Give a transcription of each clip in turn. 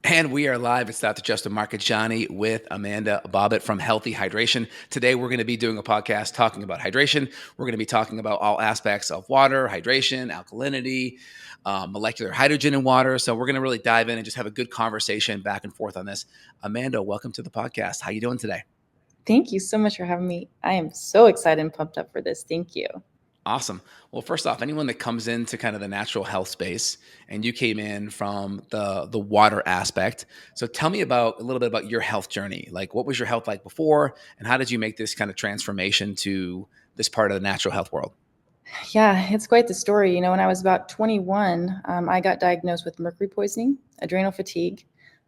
And we are live. It's Dr. Justin Marcagiani with Amanda Bobbett from Healthy Hydration. Today, we're going to be doing a podcast talking about hydration. We're going to be talking about all aspects of water, hydration, alkalinity, molecular hydrogen in water. So we're going to really dive in and just have a good conversation back and forth on this. Amanda, welcome to the podcast. How you doing today? Thank you so much for having me. I am so excited and pumped up for this. Thank you. Awesome. Well, first off, anyone that comes into kind of the natural health space, and you came in from the water aspect. So tell me about a little bit about your health journey. Like, what was your health like before, and how did you make this kind of transformation to this part of the natural health world? Yeah, it's quite the story. When I was about 21, I got diagnosed with mercury poisoning, adrenal fatigue.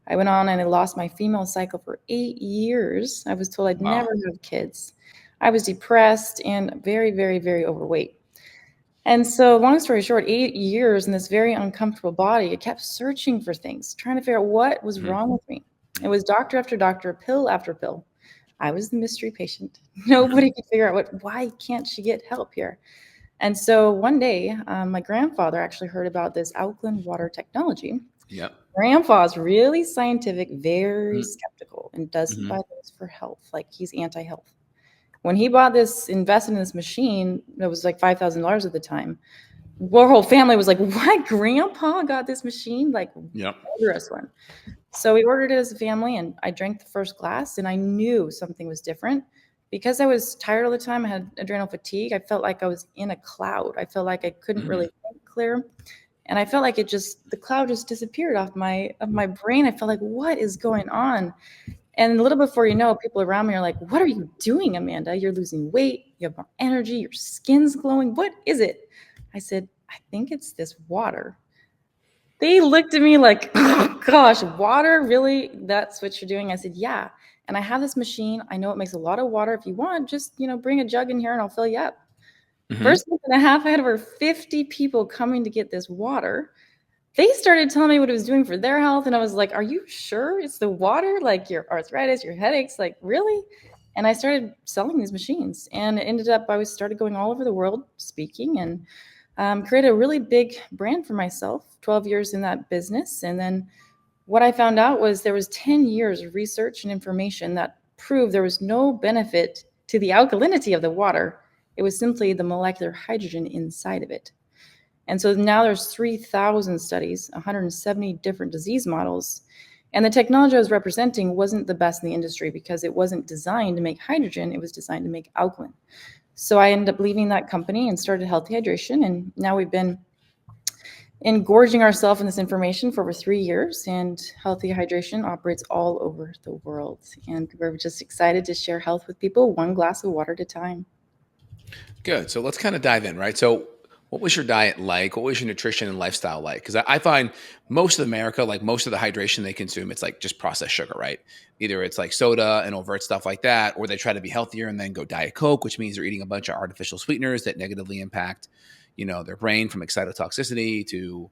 I went on and I lost my female cycle for 8 years. I was told I'd Wow. never have kids. I was depressed and very, very, very overweight. And so, long story short, 8 years in this very uncomfortable body, I kept searching for things, trying to figure out what was Mhm. wrong with me. It was doctor after doctor, pill after pill. I was the mystery patient. Nobody could figure out why can't she get help here? And so one day, my grandfather actually heard about this alkaline water technology. Yep. Grandpa's really scientific, very Mhm. skeptical, and doesn't buy Mhm. things for health. Like he's anti-health. When he bought this, invested in this machine, it was like $5,000 at the time. Our whole family was like, "What? Grandpa got this machine? Like, Yep. order us one." So we ordered it as a family, and I drank the first glass, and I knew something was different. Because I was tired all the time, I had adrenal fatigue. I felt like I was in a cloud. I felt like I couldn't Mhm. really think clear, and I felt like the cloud just disappeared off my brain. I felt like, what is going on? And a little before you know, people around me are like, "What are you doing, Amanda? You're losing weight. You have more energy. Your skin's glowing. What is it?" I said, "I think it's this water." They looked at me like, "Oh, gosh, water? Really? That's what you're doing?" I said, "Yeah. And I have this machine. I know it makes a lot of water. If you want, just, bring a jug in here and I'll fill you up." Mhm. First month and a half, I had over 50 people coming to get this water. They started telling me what it was doing for their health. And I was like, "Are you sure it's the water? Like your arthritis, your headaches? Like, really?" And I started selling these machines. And it ended up, I started going all over the world speaking and created a really big brand for myself, 12 years in that business. And then what I found out was there was 10 years of research and information that proved there was no benefit to the alkalinity of the water. It was simply the molecular hydrogen inside of it. And so now there's 3,000 studies, 170 different disease models. And the technology I was representing wasn't the best in the industry because it wasn't designed to make hydrogen, it was designed to make alkaline. So I ended up leaving that company and started Healthy Hydration. And now we've been engorging ourselves in this information for over 3 years. And Healthy Hydration operates all over the world. And we're just excited to share health with people, one glass of water at a time. Good. So let's kind of dive in, right? So, what was your diet like? What was your nutrition and lifestyle like? Because I find most of America, like most of the hydration they consume, it's like just processed sugar, right? Either it's like soda and overt stuff like that, or they try to be healthier and then go Diet Coke, which means they're eating a bunch of artificial sweeteners that negatively impact, their brain from excitotoxicity to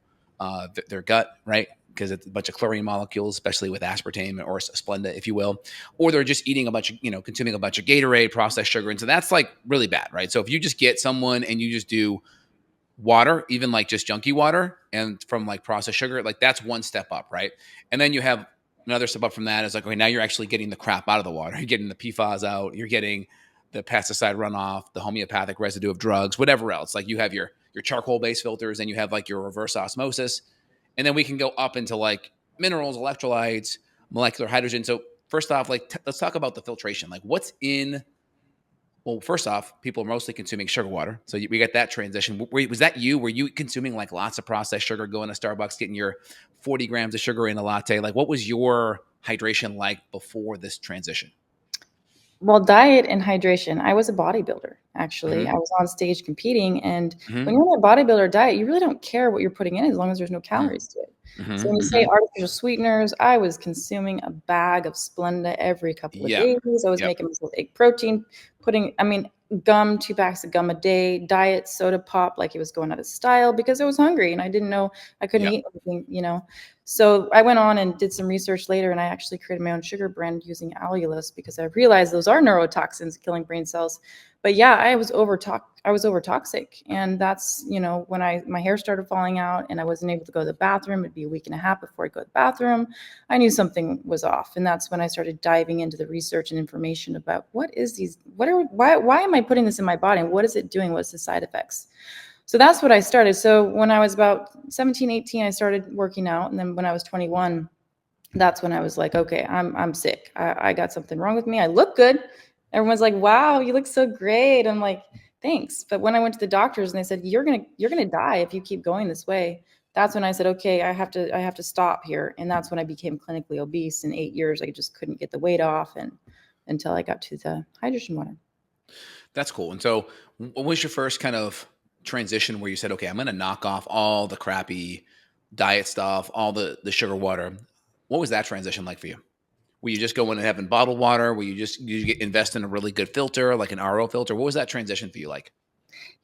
their gut, right? Because it's a bunch of chlorine molecules, especially with aspartame or Splenda, if you will, or they're just eating a bunch of, consuming a bunch of Gatorade, processed sugar. And so that's like really bad, right? So if you just get someone and you just do water, even like just junky water and from like processed sugar, like that's one step up, right? And then you have another step up from that is like, okay, now you're actually getting the crap out of the water. You're getting the PFAS out, you're getting the pesticide runoff, the homeopathic residue of drugs, whatever else. Like you have your charcoal based filters and you have like your reverse osmosis. And then we can go up into like minerals, electrolytes, molecular hydrogen. So first off, like let's talk about the filtration. Like what's in, well, first off, people are mostly consuming sugar water. So we got that transition. Was that you? Were you consuming like lots of processed sugar, going to Starbucks, getting your 40 grams of sugar in a latte? Like what was your hydration like before this transition? Well, diet and hydration. I was a bodybuilder, actually. Mm-hmm. I was on stage competing. And Mm-hmm. when you're on a bodybuilder diet, you really don't care what you're putting in as long as there's no calories to it. So when Mm-hmm. you say Mm-hmm. artificial sweeteners, I was consuming a bag of Splenda every couple of Yep. days. I was Yep. making myself egg protein, gum, 2 packs of gum a day, diet soda pop like it was going out of style because I was hungry and I didn't know I couldn't Yep. eat anything. So I went on and did some research later, and I actually created my own sugar brand using allulose because I realized those are neurotoxins killing brain cells. But yeah, I was over toxic. And that's, when my hair started falling out and I wasn't able to go to the bathroom, it'd be a week and a half before I go to the bathroom. I knew something was off. And that's when I started diving into the research and information about why am I putting this in my body and what is it doing? What's the side effects? So that's what I started. So when I was about 17, 18, I started working out. And then when I was 21, that's when I was like, okay, I'm sick. I got something wrong with me. I look good. Everyone's like, wow, you look so great. I'm like, thanks. But when I went to the doctors and they said, you're gonna die if you keep going this way, that's when I said, okay, I have to stop here. And that's when I became clinically obese. In 8 years, I just couldn't get the weight off, and until I got to the hydrogen water. That's cool. And so, what was your first kind of transition where you said, "Okay, I'm going to knock off all the crappy diet stuff, all the sugar water"? What was that transition like for you? Were you just going and having bottled water? Were you get invest in a really good filter, like an RO filter? What was that transition for you like?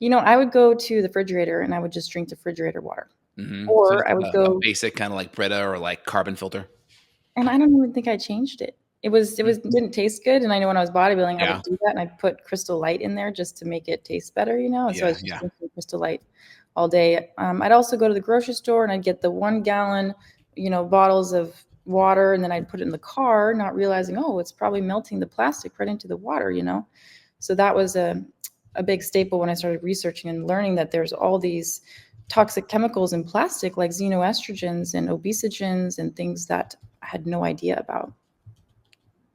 I would go to the refrigerator and I would just drink the refrigerator water, So just or I would like a go. basic kind of like Brita or like carbon filter. And I don't even think I changed it. Mm. Didn't taste good, and I know when I was bodybuilding, I Yeah, would do that, and I'd put Crystal Light in there just to make it taste better, and so I yeah, was just yeah. drinking Crystal Light all day. I'd also go to the grocery store, and I'd get the 1 gallon, bottles of water, and then I'd put it in the car, not realizing, oh, it's probably melting the plastic right into the water. So that was a big staple when I started researching and learning that there's all these toxic chemicals in plastic like xenoestrogens and obesogens and things that I had no idea about.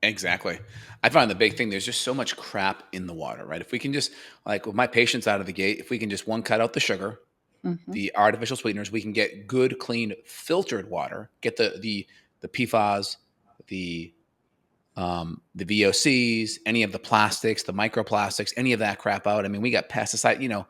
Exactly. I find the big thing, there's just so much crap in the water, right? If we can just, like with my patients out of the gate, if we can just one, cut out the sugar, Mhm. the artificial sweeteners, we can get good, clean, filtered water, get the PFAS, the the VOCs, any of the plastics, the microplastics, any of that crap out. I mean, we got pesticide,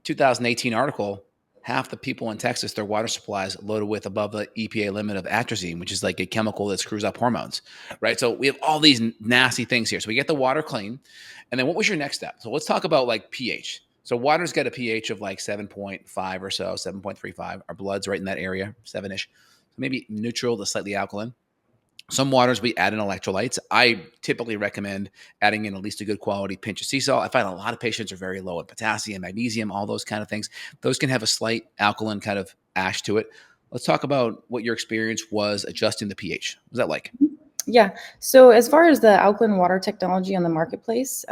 2018 article, half the people in Texas, their water supply is loaded with above the EPA limit of atrazine, which is like a chemical that screws up hormones, right? So we have all these nasty things here. So we get the water clean. And then what was your next step? So let's talk about like pH. So water's got a pH of like 7.5 or so, 7.35. Our blood's right in that area, 7-ish. So maybe neutral to slightly alkaline. Some waters we add in electrolytes. I typically recommend adding in at least a good quality pinch of sea salt. I find a lot of patients are very low in potassium, magnesium, all those kind of things. Those can have a slight alkaline kind of ash to it. Let's talk about what your experience was adjusting the pH. What was that like? Yeah. So as far as the alkaline water technology on the marketplace,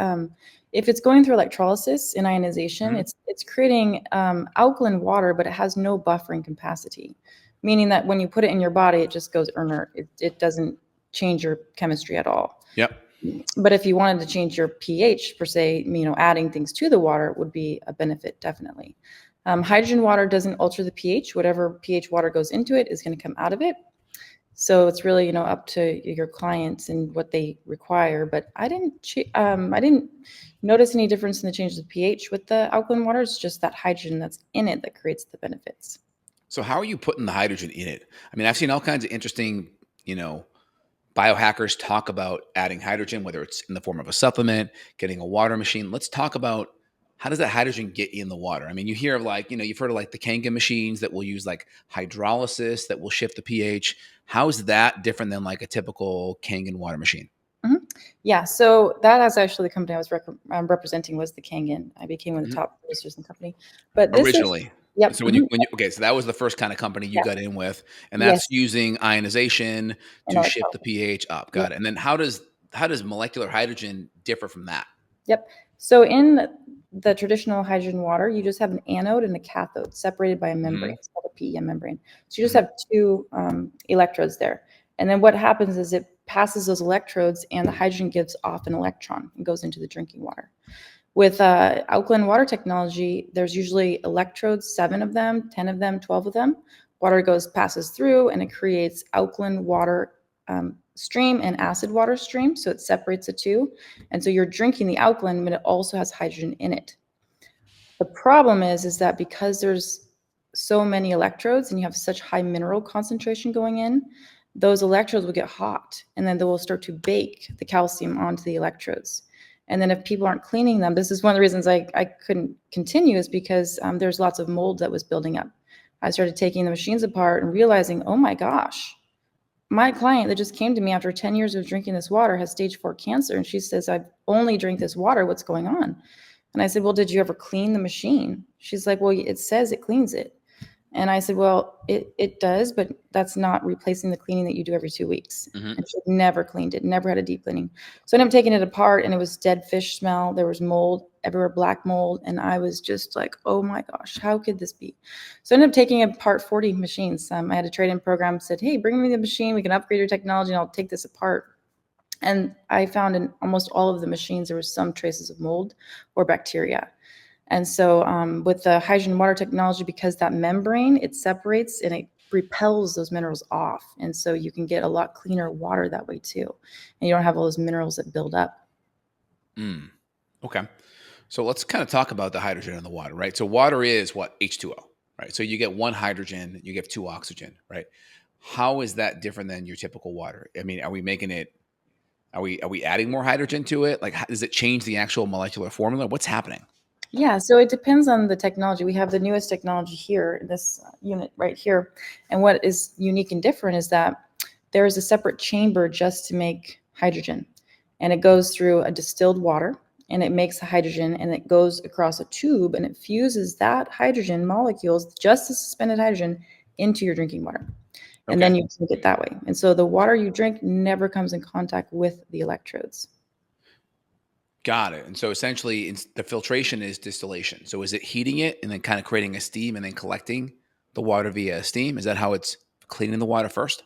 if it's going through electrolysis and ionization, Mhm. it's creating alkaline water, but it has no buffering capacity, meaning that when you put it in your body, it just goes inert. It doesn't change your chemistry at all. Yep. But if you wanted to change your pH per se, adding things to the water would be a benefit, definitely. Hydrogen water doesn't alter the pH. Whatever pH water goes into it is going to come out of it. So it's really, up to your clients and what they require. But I didn't notice any difference in the change of pH with the alkaline water. It's just that hydrogen that's in it that creates the benefits. So how are you putting the hydrogen in it? I mean, I've seen all kinds of interesting, you know, biohackers talk about adding hydrogen, whether it's in the form of a supplement, getting a water machine. Let's talk about how does that hydrogen get in the water? I mean, you hear of like, you've heard of like the Kangen machines that will use like hydrolysis that will shift the pH. How is that different than like a typical Kangen water machine? Mhm. Yeah, so that is actually the company I was representing was the Kangen. I became one of the Mhm. top producers in the company. But this is, Originally. yep, So mhm, okay, so that was the first kind of company you yeah, got in with, and that's yes, using ionization and to shift the electrolysis. pH up. Yep. Got it. And then how does molecular hydrogen differ from that? Yep. So in the traditional hydrogen water, you just have an anode and a cathode separated by a membrane. Hmm. It's called a PEM membrane. So you just Hmm. have two electrodes there. And then what happens is it passes those electrodes and the hydrogen gives off an electron and goes into the drinking water. With alkaline water technology, there's usually electrodes, 7 of them, 10 of them, 12 of them. Water passes through and it creates alkaline water stream and acid water stream. So it separates the two. And so you're drinking the alkaline, but it also has hydrogen in it. The problem is that because there's so many electrodes and you have such high mineral concentration going in, those electrodes will get hot and then they will start to bake the calcium onto the electrodes. And then if people aren't cleaning them, this is one of the reasons I couldn't continue is because there's lots of mold that was building up. I started taking the machines apart and realizing, oh my gosh, My client that just came to me after 10 years of drinking this water has stage 4 cancer. And she says, I've only drink this water. What's going on? And I said, well, did you ever clean the machine? She's like, well, it says it cleans it. And I said, well, it does, but that's not replacing the cleaning that you do every 2 weeks. Hmm. And she never cleaned it, never had a deep cleaning. So I ended up taking it apart and it was dead fish smell. There was mold everywhere, black mold. And I was just like, oh my gosh, how could this be? So I ended up taking apart 40 machines. I had a trade-in program, said, hey, bring me the machine. We can upgrade your technology and I'll take this apart. And I found in almost all of the machines, there was some traces of mold or bacteria. And so with the hydrogen water technology, because that membrane, it separates and it repels those minerals off. And so you can get a lot cleaner water that way too. And you don't have all those minerals that build up. Mm. Okay. So let's kind of talk about the hydrogen in the water, right? So water is what? H2O, right? So you get one hydrogen, you get two oxygen, right? How is that different than your typical water? I mean, are we making it, are we adding more hydrogen to it? Like, does it change the actual molecular formula? What's happening? Yeah, so it depends on the technology. We have the newest technology here, in this unit right here. And what is unique and different is that there is a separate chamber just to make hydrogen. And it goes through a distilled water and it makes the hydrogen and it goes across a tube and it fuses that hydrogen molecules, just the suspended hydrogen, into your drinking water. And Okay. then you drink it that way. And so the water you drink never comes in contact with the electrodes. Got it. And so essentially, the filtration is distillation. So is it heating it and then kind of creating a steam and then collecting the water via steam? Is that how it's cleaning the water first?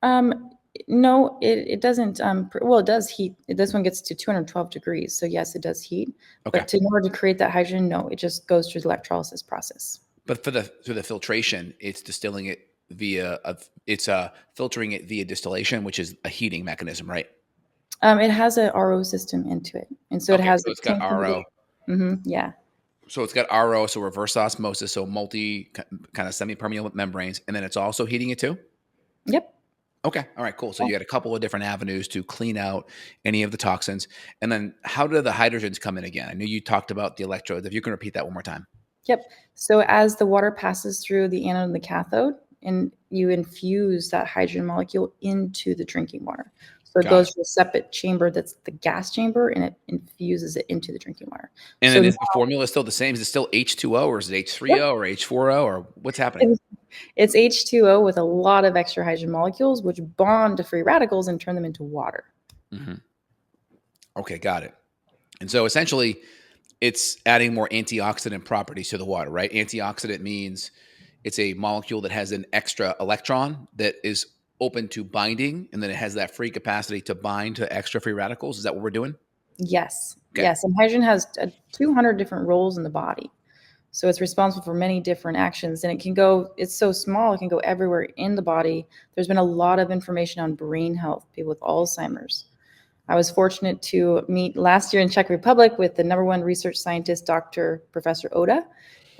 Um, no, it doesn't. Well, it does heat. This one gets to 212 degrees. So yes, it does heat. Okay. But in order to create that hydrogen, no, it just goes through the electrolysis process. But for the filtration, it's distilling it via filtering it via distillation, which is a heating mechanism, right? It has a RO system into it, and so it Okay, has so a it's got tank in the RO. beginning. Yeah. So it's got RO, so reverse osmosis, so multi kind of semi-permeable membranes, and then it's also heating it too. Yep. Okay, all right, cool. So you got a couple of different avenues to clean out any of the toxins, and then how do the hydrogens come in again? I knew you talked about the electrodes. If you can repeat that one more time. Yep. So as the water passes through the anode and the cathode, and you infuse that hydrogen molecule into the drinking water. So it Got it. goes to a separate chamber that's the gas chamber, and it infuses it into the drinking water. And So then now, is the formula still the same? Is it still H2O or is it yep, H3O or H4O or what's happening? it's H2O with a lot of extra hydrogen molecules, which bond to free radicals and turn them into water. Hmm. Okay, got it. And so essentially, it's adding more antioxidant properties to the water, right? Antioxidant means it's a molecule that has an extra electron that is open to binding, and then it has that free capacity to bind to extra free radicals. Is that what we're doing? Yes, Okay. yes. And hydrogen has 200 different roles in the body. So it's responsible for many different actions and it can go, it's so small, it can go everywhere in the body. There's been a lot of information on brain health, people with Alzheimer's. I was fortunate to meet last year in Czech Republic with the number one research scientist, Dr. Professor Oda,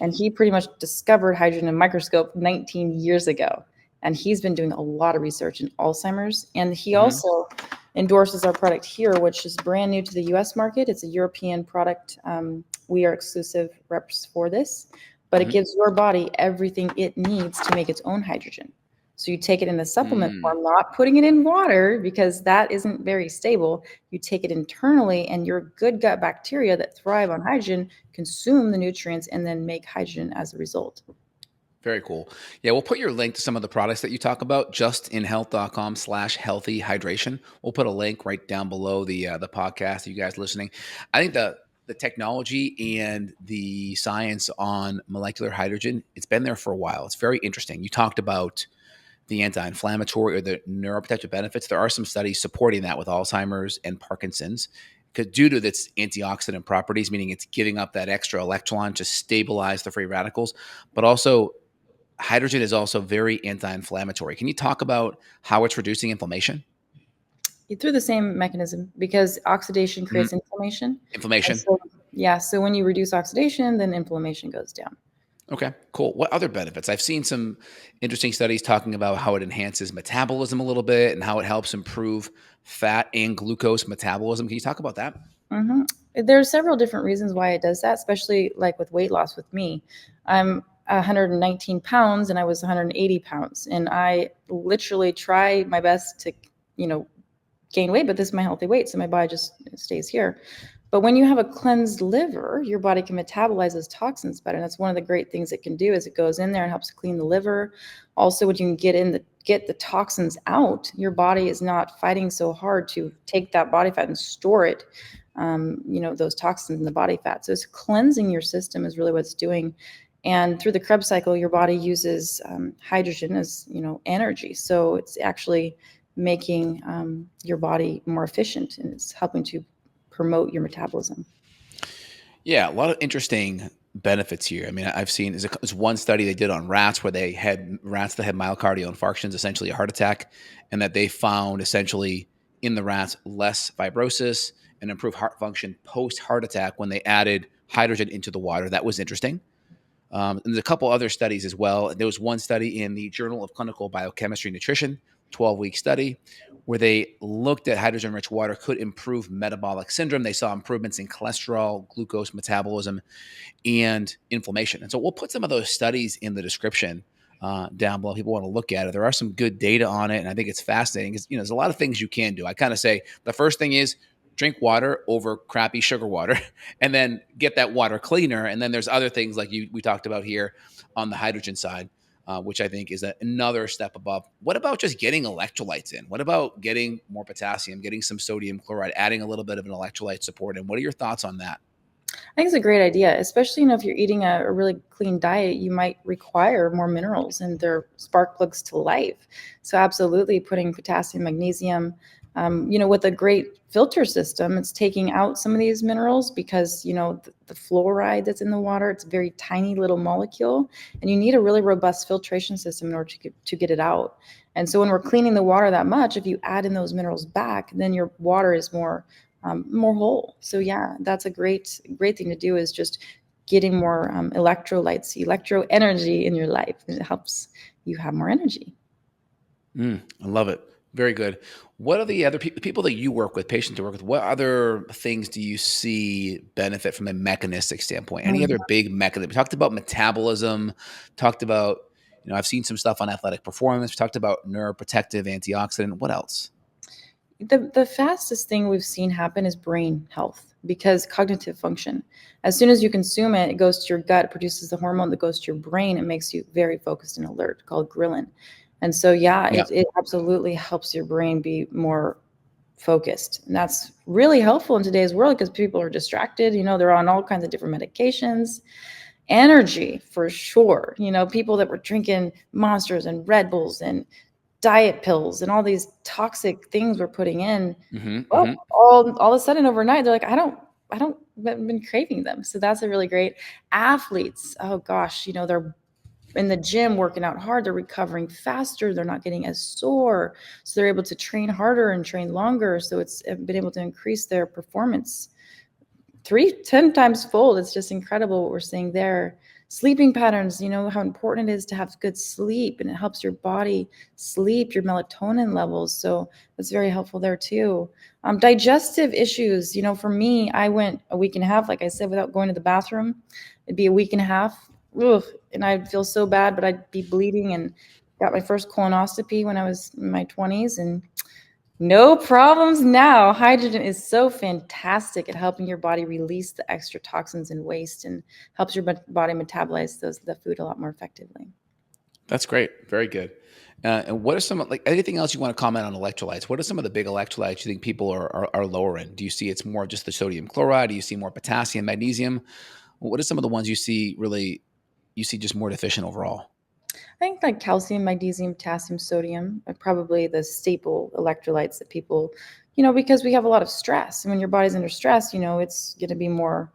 and he pretty much discovered hydrogen in a microscope 19 years ago. And he's been doing a lot of research in Alzheimer's. And he Hmm. also endorses our product here, which is brand new to the US market. It's a European product. We are exclusive reps for this, but it Hmm. gives your body everything it needs to make its own hydrogen. So you take it in the supplement Mm. form, not putting it in water because that isn't very stable. You take it internally, and your good gut bacteria that thrive on hydrogen consume the nutrients and then make hydrogen as a result. Very cool. Yeah, we'll put your link to some of the products that you talk about justinhealth.com/healthy hydration. We'll put a link right down below the podcast. You guys listening, I think the technology and the science on molecular hydrogen, it's been there for a while. It's very interesting. You talked about the anti-inflammatory or the neuroprotective benefits. There are some studies supporting that with Alzheimer's and Parkinson's because due to its antioxidant properties, meaning it's giving up that extra electron to stabilize the free radicals, but also hydrogen is also very anti-inflammatory. Can you talk about how it's reducing inflammation? Through the same mechanism because oxidation Mhm. creates inflammation. And Inflammation. so, yeah, so when you reduce oxidation, then inflammation goes down. Okay, cool. What other benefits? I've seen some interesting studies talking about how it enhances metabolism a little bit and how it helps improve fat and glucose metabolism. Can you talk about that? Hmm. There are several different reasons why it does that, especially like with weight loss with me. I'm 119 pounds and I was 180 pounds. And I literally try my best to, you know, gain weight, but this is my healthy weight. So my body just stays here. But when you have a cleansed liver, your body can metabolize those toxins better. And that's one of the great things it can do is it goes in there and helps clean the liver. Also, when you can get the toxins out, your body is not fighting so hard to take that body fat and store it. You know, those toxins in the body fat. So it's cleansing your system is really what it's doing. And through the Krebs cycle, your body uses hydrogen as, you know, energy. So it's actually making your body more efficient, and it's helping to promote your metabolism. Yeah, a lot of interesting benefits here. I mean, I've seen there's one study they did on rats where they had rats that had myocardial infarctions, essentially a heart attack, and that they found essentially in the rats less fibrosis and improved heart function post heart attack when they added hydrogen into the water. That was interesting. And there's a couple other studies as well. There was one study in the Journal of Clinical Biochemistry and Nutrition, 12-week study, where they looked at hydrogen-rich water could improve metabolic syndrome. They saw improvements in cholesterol, glucose metabolism, and inflammation. And so we'll put some of those studies in the description down below. If people want to look at it. There are some good data on it, and I think it's fascinating because there's a lot of things you can do. I kind of say the first thing is drink water over crappy sugar water, and then get that water cleaner. And then there's other things like we talked about here on the hydrogen side. Which I think is another step above. What about just getting electrolytes in? What about getting more potassium, getting some sodium chloride, adding a little bit of an electrolyte support? And what are your thoughts on that? I think it's a great idea, especially, you know, if you're eating a really clean diet, you might require more minerals and they're spark plugs to life. So absolutely putting potassium, magnesium, you know, with a great filter system, it's taking out some of these minerals because, you know, the fluoride that's in the water, it's a very tiny little molecule, and you need a really robust filtration system in order to get it out. And so when we're cleaning the water that much, if you add in those minerals back, then your water is more whole. So yeah, that's a great thing to do is just getting more electrolytes, electro energy in your life. And it helps you have more energy. I love it. Very good. What are the other people that you work with, patients you work with? What other things do you see benefit from a mechanistic standpoint? Any Mhm. other big mechanism? We talked about metabolism, talked about, I've seen some stuff on athletic performance. We talked about neuroprotective, antioxidant. What else? The fastest thing we've seen happen is brain health because cognitive function. As soon as you consume it, it goes to your gut, produces the hormone that goes to your brain. It makes you very focused and alert, called ghrelin. And so, yeah, Yeah. it absolutely helps your brain be more focused. And that's really helpful in today's world because people are distracted. You know, they're on all kinds of different medications. Energy, for sure. You know, people that were drinking Monsters and Red Bulls and diet pills and all these toxic things we're putting in, Hmm. well, Hmm. all of a sudden overnight, they're like, I don't I've been craving them. So that's a really great athletes. Oh gosh, you know, they're in the gym working out hard, they're recovering faster, they're not getting as sore. So they're able to train harder and train longer. So it's been able to increase their performance 10 times fold. It's just incredible what we're seeing there. Sleeping patterns, you know how important it is to have good sleep, and it helps your body sleep, your melatonin levels. So that's very helpful there too. Digestive issues, you know, for me, I went a week and a half, like I said, without going to the bathroom. It'd be a week and a half. Ugh, and I'd feel so bad, but I'd be bleeding, and got my first colonoscopy when I was in my 20s, and no problems now. Hydrogen is so fantastic at helping your body release the extra toxins and waste, and helps your body metabolize the food a lot more effectively. That's great. Very good. And what are some, like, anything else you want to comment on electrolytes? What are some of the big electrolytes you think people are lower in? Do you see it's more just the sodium chloride? Do you see more potassium, magnesium? What are some of the ones you see just more deficient overall? I think like calcium, magnesium, potassium, sodium are probably the staple electrolytes that people, you know, because we have a lot of stress. And when your body's under stress, you know, it's going to be more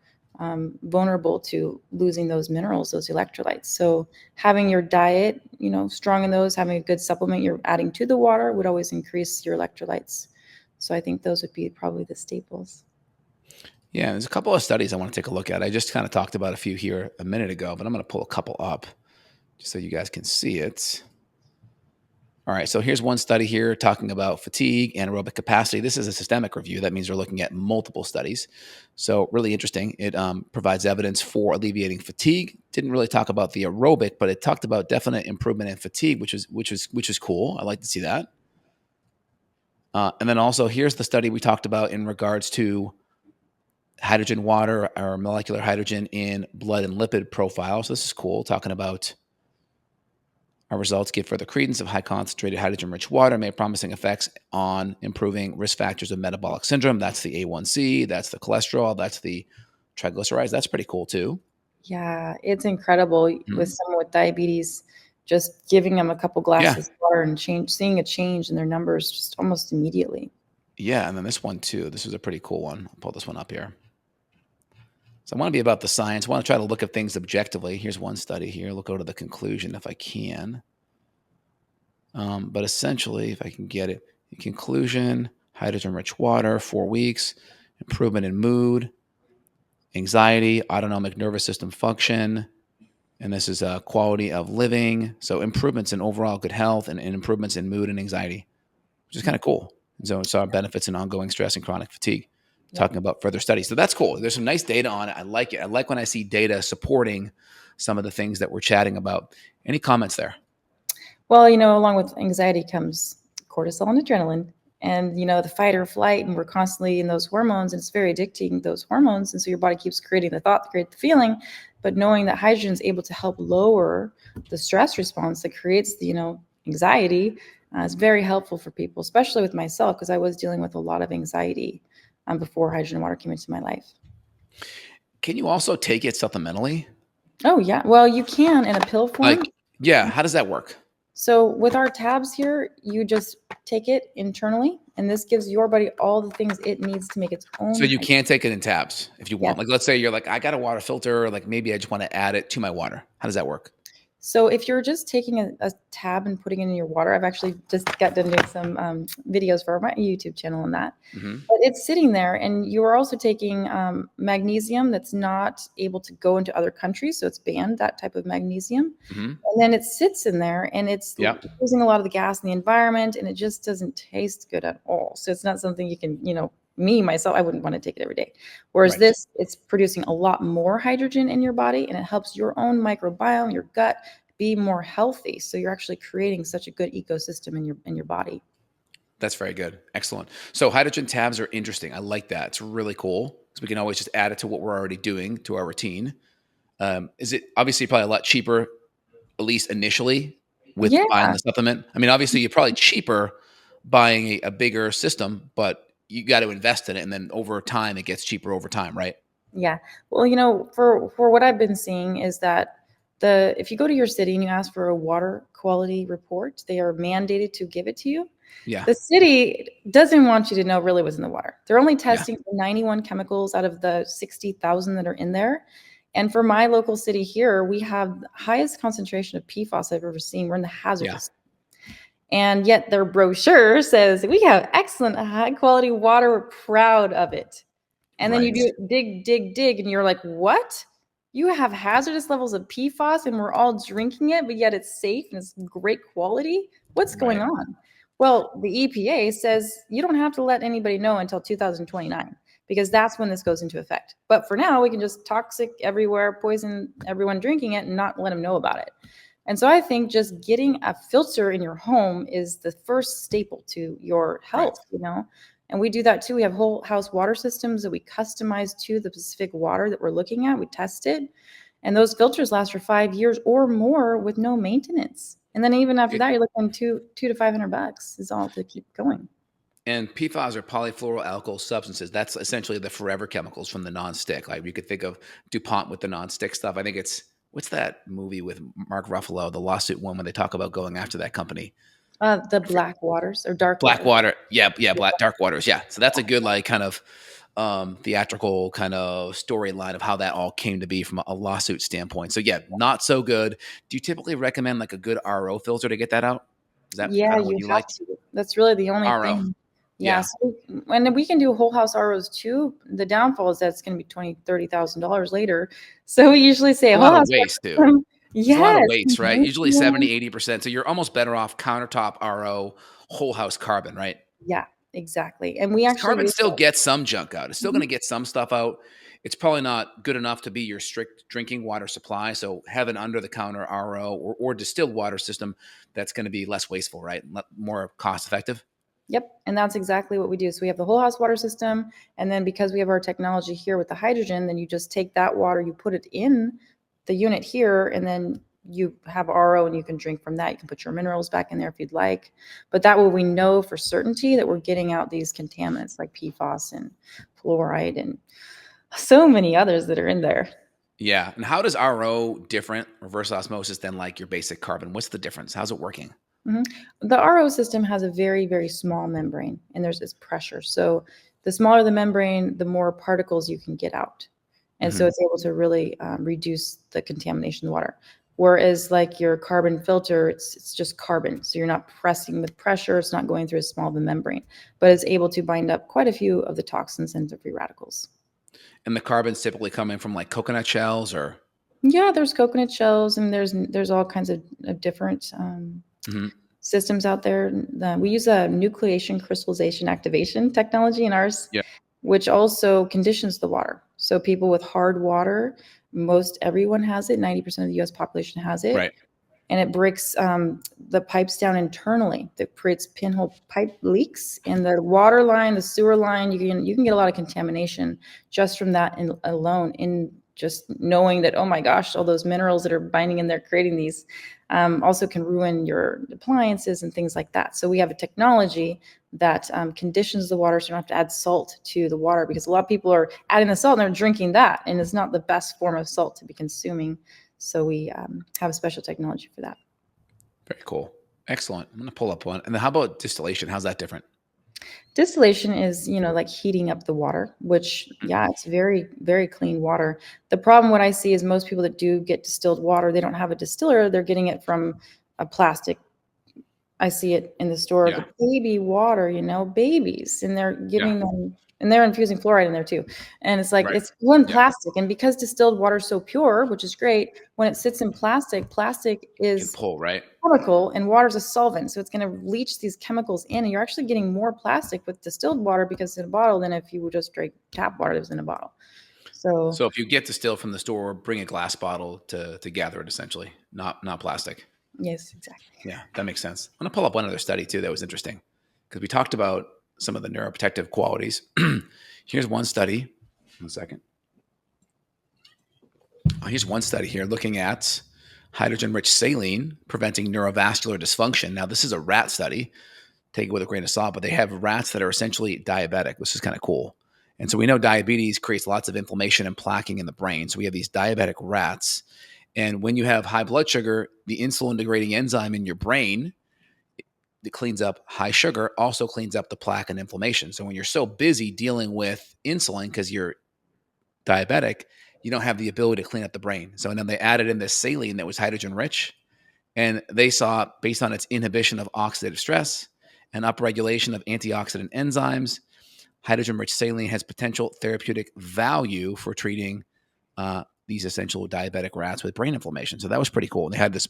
vulnerable to losing those minerals, those electrolytes. So having your diet, you know, strong in those, having a good supplement you're adding to the water would always increase your electrolytes. So I think those would be probably the staples. Yeah, there's a couple of studies I want to take a look at. I just kind of talked about a few here a minute ago, but I'm going to pull a couple up just so you guys can see it. All right, so here's one study here talking about fatigue and aerobic capacity. This is a systemic review. That means they're looking at multiple studies. So really interesting. It provides evidence for alleviating fatigue. Didn't really talk about the aerobic, but it talked about definite improvement in fatigue, which is cool. I like to see that. And then also here's the study we talked about in regards to hydrogen water or molecular hydrogen in blood and lipid profiles. So this is cool. Talking about our results give further credence of high concentrated hydrogen rich water may have promising effects on improving risk factors of metabolic syndrome. That's the A1C, that's the cholesterol, that's the triglycerides. That's pretty cool too. Yeah, it's incredible with Mhm. someone with diabetes, just giving them a couple Yeah. glasses of water and seeing a change in their numbers just almost immediately. Yeah. And then this one too. This is a pretty cool one. I'll pull this one up here. So I want to be about the science. I want to try to look at things objectively. Here's one study here. We'll go to the conclusion if I can. But essentially, if I can get it, the conclusion, hydrogen-rich water, 4 weeks, improvement in mood, anxiety, autonomic nervous system function, and this is a quality of living. So improvements in overall good health and improvements in mood and anxiety, which is kind of cool. And so it's our benefits in ongoing stress and chronic fatigue. Yeah. Talking about further studies. So that's cool. There's some nice data on it. I like it. I like when I see data supporting some of the things that we're chatting about. Any comments there? Well, along with anxiety comes cortisol and adrenaline and, the fight or flight. And we're constantly in those hormones, and it's very addicting, those hormones. And so your body keeps creating the thought to create the feeling. But knowing that hydrogen is able to help lower the stress response that creates the, anxiety is very helpful for people, especially with myself, because I was dealing with a lot of anxiety before hydrogen water came into my life. Can you also take it supplementally? Oh, yeah. Well, you can in a pill form. Like, yeah, how does that work? So with our tabs here, you just take it internally, and this gives your body all the things it needs to make its own. So you can take it in tabs if you Yeah. want. Like, let's say you're like, I got a water filter, like maybe I just want to add it to my water. How does that work? So if you're just taking a tab and putting it in your water, I've actually just got done doing some videos for my YouTube channel on that. Mhm. But it's sitting there, and you are also taking magnesium that's not able to go into other countries, so it's banned, that type of magnesium. Mhm. And then it sits in there, and it's Yep. losing a lot of the gas in the environment, and it just doesn't taste good at all. So it's not something you can, me myself, I wouldn't want to take it every day. Whereas Right. this, it's producing a lot more hydrogen in your body, and it helps your own microbiome, your gut, be more healthy. So you're actually creating such a good ecosystem in your body. That's very good. Excellent. So hydrogen tabs are interesting. I like that. It's really cool because we can always just add it to what we're already doing to our routine. Is it obviously probably a lot cheaper, at least initially, with Yeah. buying the supplement? I mean, obviously, you're probably cheaper buying a bigger system, but you got to invest in it, and then over time, it gets cheaper over time, right? Yeah. Well, for what I've been seeing is that if you go to your city and you ask for a water quality report, they are mandated to give it to you. Yeah. The city doesn't want you to know really what's in the water. They're only Yeah. testing for 91 chemicals out of the 60,000 that are in there. And for my local city here, we have the highest concentration of PFAS I've ever seen. We're in the Yeah. hazardous. And yet their brochure says we have excellent high quality water. We're proud of it. And then you Right. do dig, dig, dig, and you're like, what? You have hazardous levels of PFAS and we're all drinking it, but yet it's safe and it's great quality. What's going Right. on? Well, the EPA says you don't have to let anybody know until 2029 because that's when this goes into effect. But for now, we can just toxic everywhere, poison everyone drinking it and not let them know about it. And so I think just getting a filter in your home is the first staple to your Right. health. And we do that too. We have whole house water systems that we customize to the specific water that we're looking at. We test it. And those filters last for 5 years or more with no maintenance. And then even after It, that, you're looking two to $500 is all to keep going. and PFAS are polyfluoroalkyl substances. That's essentially the forever chemicals from the nonstick. Like you could think of DuPont with the nonstick stuff. I think it's what's that movie with Mark Ruffalo, the lawsuit one when they talk about going after that company. The black waters or dark waters. Blackwater. Yeah, yeah, Yeah. Dark Waters. Yeah. So that's a good like kind of theatrical kind of storyline of how that all came to be from a lawsuit standpoint. So yeah, not so good. Do you typically recommend like a good RO filter to get that out? Is that Yeah, kind of what you you have like? to. That's really the only RO. thing. Yeah, Yeah. so and we can do whole house ROs too. The downfall is that it's going to be $20,000, $30,000 later. So we usually say A whole lot of house waste too. RO, There's a lot of Yes, waste, right? Usually magnesium. 70, 80%. So you're almost better off countertop RO, whole house carbon, right? Yeah, exactly, and we 'Cause actually carbon use still that. gets some junk out. It's still Mhm. gonna get some stuff out. It's probably not good enough to be your strict drinking water supply, so have an under the counter RO or distilled water system that's gonna be less wasteful, right? And more cost effective. Yep, and that's exactly what we do. So we have the whole house water system, and then because we have our technology here with the hydrogen, then you just take that water, you put it in the unit here, and then you have RO and you can drink from that. You can put your minerals back in there if you'd like. But that way we know for certainty that we're getting out these contaminants like PFAS and fluoride and so many others that are in there. Yeah, and how does RO different, reverse osmosis, than, like, your basic carbon? What's the difference? How's it working? Mhm. The RO system has a very, very small membrane, and there's this pressure. So the smaller the membrane, the more particles you can get out. And so Mhm. it's able to really reduce the contamination of the water. Whereas like your carbon filter, it's just carbon. So you're not pressing with pressure. It's not going through as small of a membrane, but it's able to bind up quite a few of the toxins and the free radicals. And the carbon's typically coming from, like, coconut shells or Yeah, there's coconut shells, and there's all kinds of different Mhm. systems out there. We use a nucleation crystallization activation technology in ours, Yeah, which also conditions the water. So people with hard water, most everyone has it. 90% of the U.S. population has it, right. and it breaks the pipes down internally. That creates pinhole pipe leaks, and the water line, the sewer line. You can get a lot of contamination just from that alone. In just knowing that, oh my gosh, all those minerals that are binding in there, creating these, also can ruin your appliances and things like that. So we have a technology that conditions the water, so you don't have to add salt to the water, because a lot of people are adding the salt and they're drinking that, and it's not the best form of salt to be consuming. So we have a special technology for that. Very cool. Excellent. I'm gonna pull up one. And then how about distillation? How's that different? Distillation is, like heating up the water, which, Mm. yeah, it's very, very clean water. The problem, what I see is most people that do get distilled water, they don't have a distiller. They're getting it from a plastic. I see it in the store, Yeah, the baby water, babies, and they're yeah, giving them, and they're infusing fluoride in there too. And it's like, right. it's one Yeah, plastic. And because distilled water is so pure, which is great, when it sits in plastic, plastic can is pull, right? chemical and water is a solvent. So it's going to leach these chemicals in, and you're actually getting more plastic with distilled water because it's in a bottle than if you would just drink tap water that was in a bottle. So, So if you get distilled from the store, bring a glass bottle to gather it essentially, not plastic. yes, exactly. Yeah, that makes sense. I'm gonna pull up one other study too that was interesting because we talked about some of the neuroprotective qualities. Here's one study. One second. Here's one study here looking at hydrogen-rich saline preventing neurovascular dysfunction. Now, this is a rat study. Take it with a grain of salt, but they have rats that are essentially diabetic, which is kind of cool. And so we know diabetes creates lots of inflammation and plaquing in the brain. So we have these diabetic rats. And when you have high blood sugar, the insulin degrading enzyme in your brain that cleans up high sugar also cleans up the plaque and inflammation. So when you're so busy dealing with insulin because you're diabetic, you don't have the ability to clean up the brain. So and then they added in this saline that was hydrogen rich, and they saw, based on its inhibition of oxidative stress and upregulation of antioxidant enzymes, hydrogen rich saline has potential therapeutic value for treating these essential diabetic rats with brain inflammation. So that was pretty cool. They had this,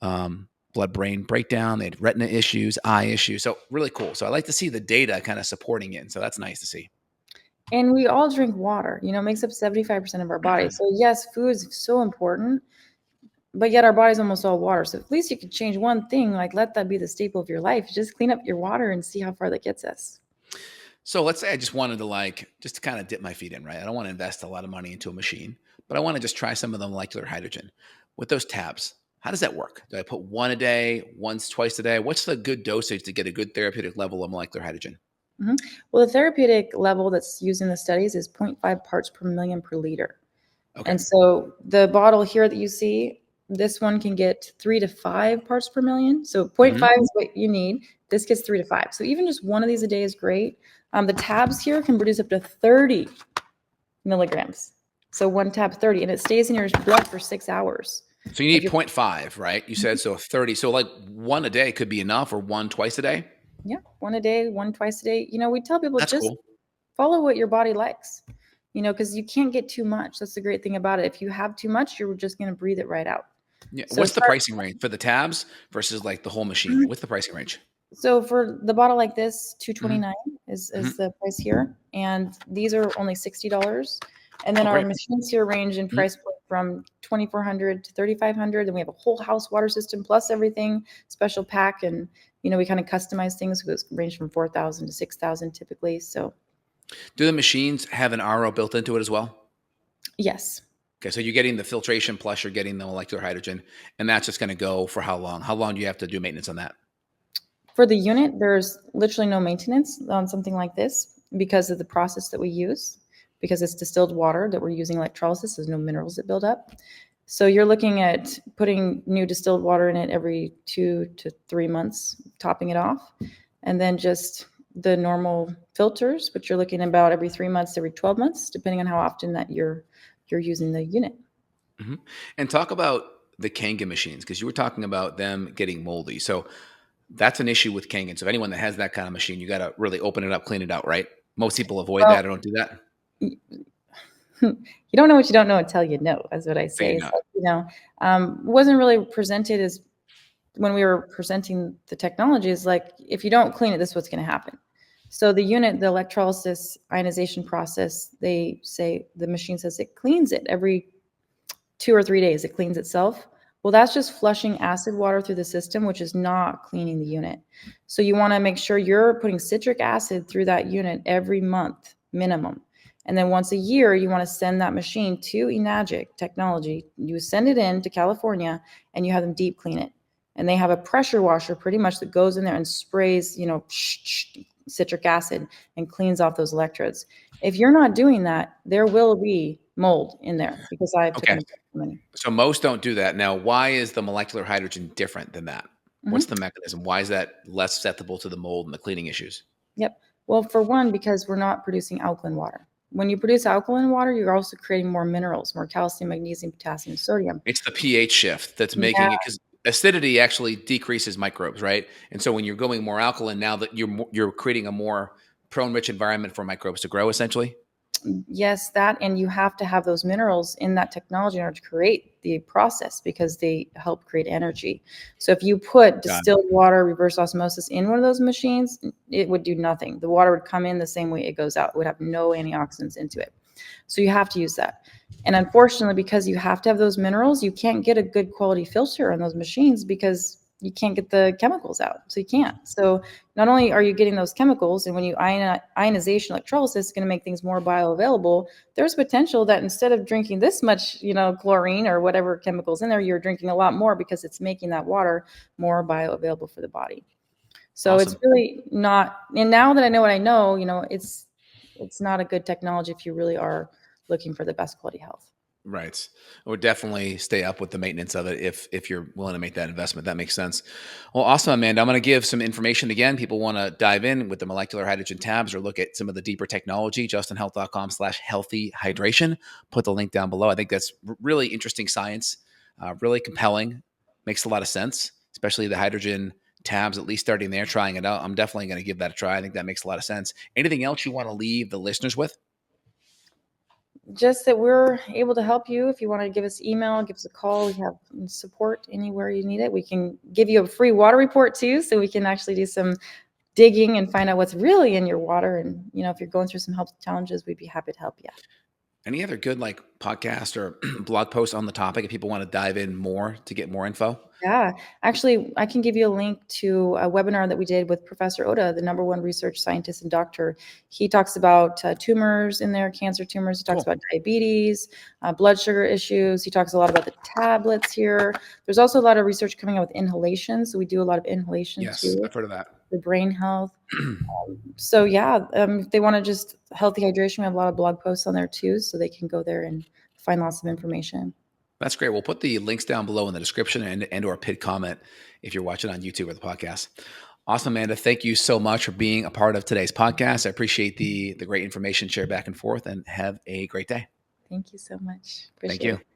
blood brain breakdown. They had retina issues, eye issues. So really cool. So I like to see the data kind of supporting it. And so that's nice to see. And we all drink water, it makes up 75% of our body. So yes, food is so important, but yet our body's almost all water. So at least you could change one thing, like let that be the staple of your life. Just clean up your water and see how far that gets us. So let's say I just wanted to just to kind of dip my feet in, right? I don't want to invest a lot of money into a machine, but I want to just try some of the molecular hydrogen with those tabs. How does that work? Do I put one a day, once, twice a day? What's the good dosage to get a good therapeutic level of molecular hydrogen? Mhm. Well, the therapeutic level that's used in the studies is 0.5 parts per million per liter. Okay. And so the bottle here that you see, this one can get 3 to 5 parts per million. So zero point Hmm. 0.5 is what you need. This gets 3 to 5. So even just one of these a day is great. The tabs here can produce up to 30 milligrams. So one tab 30, and it stays in your blood for 6 hours. So you If need you're, zero point 0.5, right? You said so 30. So like one a day could be enough or one twice a day. yeah, one a day, one twice a day. We tell people That's just cool. follow what your body likes. because you can't get too much. That's the great thing about it. If you have too much, you're just going to breathe it right out. Yeah. So What's the start. pricing range for the tabs versus like the whole machine? What's the pricing range? So for the bottle like this, Hmm. 229 is Hmm. the price here, and these are only $60. And then Oh, our great. machines here range in Mhm. price point from 2,400 to 3,500. Then we have a whole house water system plus everything, special pack, and we kind of customize things because it range from 4,000 to 6,000 typically. So Do the machines have an RO built into it as well? yes. Okay, so you're getting the filtration plus you're getting the molecular hydrogen, and that's just going to go for how long? How long do you have to do maintenance on that? For the unit, there's literally no maintenance on something like this because of the process that we use, because it's distilled water that we're using electrolysis. There's no minerals that build up. So you're looking at putting new distilled water in it every 2 to 3 months, topping it off, and then just the normal filters, which you're looking about every 3 months, every 12 months, depending on how often that you're using the unit. Mhm. And talk about the Kangen machines because you were talking about them getting moldy. So that's an issue with Kangen. So if anyone that has that kind of machine, you got to really open it up, clean it out, right? Most people avoid Well, that or don't do that. you don't know what you don't know until you know, is what I There you say. It's go. like, wasn't really presented as when we were presenting the technology is like, if you don't clean it, this is what's going to happen. So the unit, the electrolysis ionization process, they say the machine says it cleans it every 2 or 3 days. It cleans itself. Well, that's just flushing acid water through the system, which is not cleaning the unit. So you want to make sure you're putting citric acid through that unit every month minimum. And then once a year, you want to send that machine to Enagic Technology. You send it in to California and you have them deep clean it. And they have a pressure washer pretty much that goes in there and sprays, citric acid and cleans off those electrodes. If you're not doing that, there will be mold in there because I've Okay. taken apart too many. So most don't do that. Now, why is the molecular hydrogen different than that? What's Mhm. the mechanism? Why is that less susceptible to the mold and the cleaning issues? Yep. Well, for one, because we're not producing alkaline water. When you produce alkaline water, you're also creating more minerals, more calcium, magnesium, potassium, sodium. It's the pH shift that's Yeah. making it because acidity actually decreases microbes, right? And so when you're going more alkaline, now that you're creating a more prone-rich environment for microbes to grow, essentially. Yes, that, and you have to have those minerals in that technology in order to create the process because they help create energy. So if you put Got it. distilled water, reverse osmosis in one of those machines, it would do nothing. The water would come in the same way it goes out. It would have no antioxidants into it. So you have to use that. And unfortunately, because you have to have those minerals, you can't get a good quality filter on those machines because you can't get the chemicals out. So you can't. So not only are you getting those chemicals, and when you ionization electrolysis is going to make things more bioavailable, there's potential that instead of drinking this much, chlorine or whatever chemicals in there, you're drinking a lot more because it's making that water more bioavailable for the body. So it's Awesome. really not. And now that I know what I know, it's not a good technology if you really are looking for the best quality health. Right. I would definitely stay up with the maintenance of it if you're willing to make that investment. That makes sense. Well, awesome, Amanda. I'm going to give some information again. People want to dive in with the molecular hydrogen tabs or look at some of the deeper technology. justinhealth.com/healthy hydration. Put the link down below. I think that's really interesting science, really compelling. Makes a lot of sense, especially the hydrogen tabs, at least starting there, trying it out. I'm definitely going to give that a try. I think that makes a lot of sense. Anything else you want to leave the listeners with? Just that we're able to help you. If you want to give us email, give us a call. We have support anywhere you need it. We can give you a free water report too, so we can actually do some digging and find out what's really in your water. And if you're going through some health challenges, we'd be happy to help you. Any other good like podcast or blog posts on the topic if people want to dive in more to get more info? Yeah, actually, I can give you a link to a webinar that we did with Professor Oda, the number one research scientist and doctor. He talks about tumors in there, cancer tumors. He talks Cool. about diabetes, blood sugar issues. He talks a lot about the tablets here. There's also a lot of research coming out with inhalation. So we do a lot of inhalation Yes, too I've heard of that. for brain health. So yeah, if they want to just healthy hydration, we have a lot of blog posts on there too, so they can go there and find lots of information. That's great. We'll put the links down below in the description and or pinned comment if you're watching on YouTube or the podcast. Awesome, Amanda. Thank you so much for being a part of today's podcast. I appreciate the great information shared back and forth and have a great day. Thank you so much. Thank Appreciate you. it.